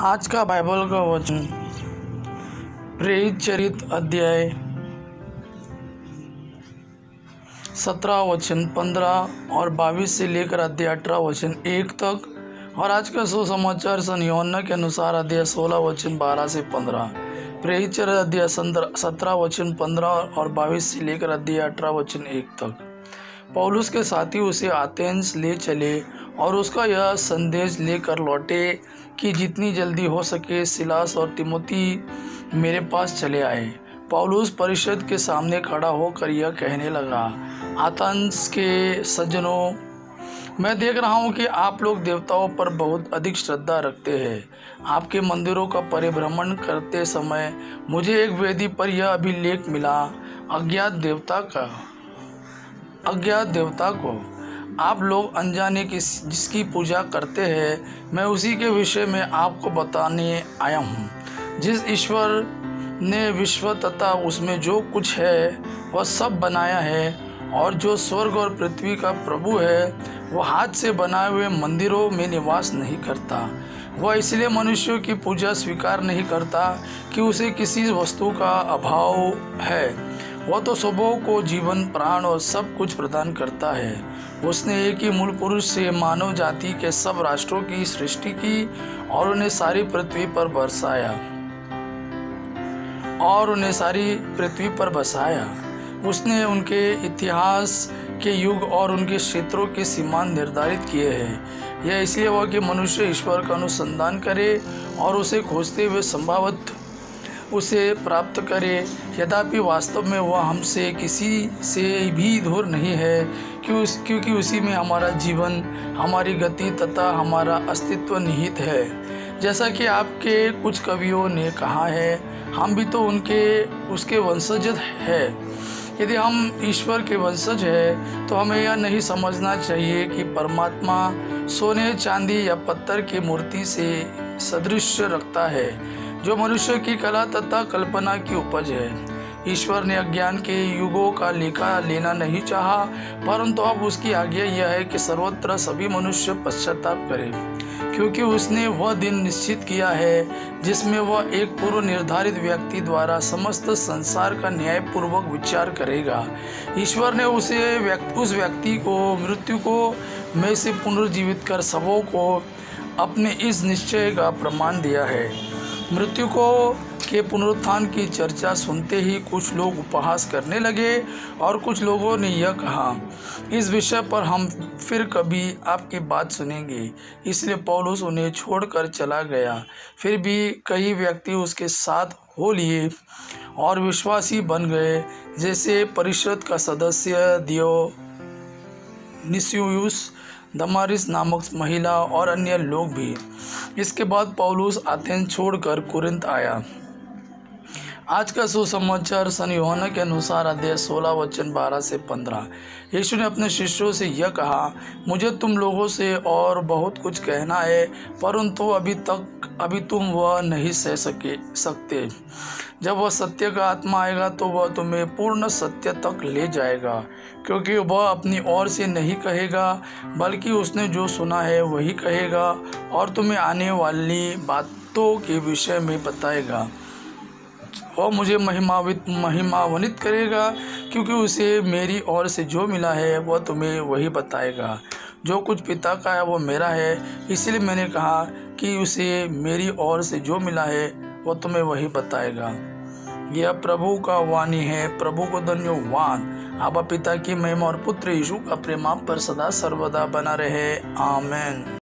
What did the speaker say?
आज का बाइबल का वचन प्रेरित चरित अध्याय 17 वचन 15 और 22 से लेकर अध्याय 18 वचन 1 तक, और आज का सुसमाचार सन यूहन्ना के अनुसार अध्याय 16 वचन 12 से 15। प्रेरित चरित अध्याय 17 वचन 15 और 22 से लेकर अध्याय 18 वचन 1 तक। पौलुस के साथी उसे एथेंस ले चले और उसका यह संदेश लेकर लौटे कि जितनी जल्दी हो सके सिलास और तिमोथी मेरे पास चले आए। पौलुस परिषद के सामने खड़ा होकर यह कहने लगा, एथेंस के सज्जनों, मैं देख रहा हूँ कि आप लोग देवताओं पर बहुत अधिक श्रद्धा रखते हैं। आपके मंदिरों का परिभ्रमण करते समय मुझे एक वेदी पर यह अभिलेख मिला, अज्ञात देवता को आप लोग अनजाने जिसकी पूजा करते हैं, मैं उसी के विषय में आपको बताने आया हूँ। जिस ईश्वर ने विश्व तथा उसमें जो कुछ है वह सब बनाया है, और जो स्वर्ग और पृथ्वी का प्रभु है, वह हाथ से बनाए हुए मंदिरों में निवास नहीं करता। वह इसलिए मनुष्यों की पूजा स्वीकार नहीं करता कि उसे किसी वस्तु का अभाव है। वह तो सबों को जीवन, प्राण और सब कुछ प्रदान करता है। उसने एक ही मूल पुरुष से मानव जाति के सब राष्ट्रों की सृष्टि की और उन्हें सारी पृथ्वी पर बसाया। उसने उनके इतिहास के युग और उनके क्षेत्रों के सीमांत निर्धारित किए हैं। यह इसलिए हुआ कि मनुष्य ईश्वर का अनुसंधान करे और उसे खोजते हुए संभवतः उसे प्राप्त करे। यद्यपि वास्तव में वह हमसे किसी से भी दूर नहीं है, क्योंकि उसी में हमारा जीवन, हमारी गति तथा हमारा अस्तित्व निहित है। जैसा कि आपके कुछ कवियों ने कहा है, हम भी तो उसके वंशज हैं। यदि हम ईश्वर के वंशज हैं तो हमें यह नहीं समझना चाहिए कि परमात्मा सोने, चांदी या पत्थर की मूर्ति से सदृश रखता है, जो मनुष्य की कला तथा कल्पना की उपज है। ईश्वर ने अज्ञान के युगों का लेखा लेना नहीं चाहा, परंतु अब उसकी आज्ञा यह है कि सर्वत्र सभी मनुष्य पश्चाताप करें, क्योंकि उसने वह दिन निश्चित किया है जिसमें वह एक पूर्व निर्धारित व्यक्ति द्वारा समस्त संसार का न्यायपूर्वक विचार करेगा। ईश्वर ने उस व्यक्ति को मृत्यु को में से पुनर्जीवित कर सबों को अपने इस निश्चय का प्रमाण दिया है। मृत्यु के पुनरुत्थान की चर्चा सुनते ही कुछ लोग उपहास करने लगे और कुछ लोगों ने यह कहा, इस विषय पर हम फिर कभी आपकी बात सुनेंगे। इसलिए पौलुस उन्हें छोड़कर चला गया। फिर भी कई व्यक्ति उसके साथ हो लिए और विश्वासी बन गए, जैसे परिषद का सदस्य दियोनिसियुस, दमारिस नामक महिला और अन्य लोग भी। इसके बाद पौलुस एथेंस छोड़कर कुरिन्थ आया। आज का सुसमाचार सन यूहन्ना के अनुसार अध्याय 16 वचन 12 से 15। यीशु ने अपने शिष्यों से यह कहा, मुझे तुम लोगों से और बहुत कुछ कहना है, परंतु अभी तुम वह नहीं सह सकते। जब वह सत्य का आत्मा आएगा तो वह तुम्हें पूर्ण सत्य तक ले जाएगा, क्योंकि वह अपनी ओर से नहीं कहेगा, बल्कि उसने जो सुना है वही कहेगा और तुम्हें आने वाली बातों के विषय में बताएगा। वह मुझे महिमान्वित करेगा, क्योंकि उसे मेरी ओर से जो मिला है वह तुम्हें वही बताएगा। जो कुछ पिता का है वह मेरा है, इसलिए मैंने कहा कि उसे मेरी ओर से जो मिला है वह तुम्हें वही बताएगा। यह प्रभु का वाणी है। प्रभु को धन्यवाद। आबा पिता की महिमा और पुत्र यीशु का प्रेम आप पर सदा सर्वदा बना रहे। आमीन।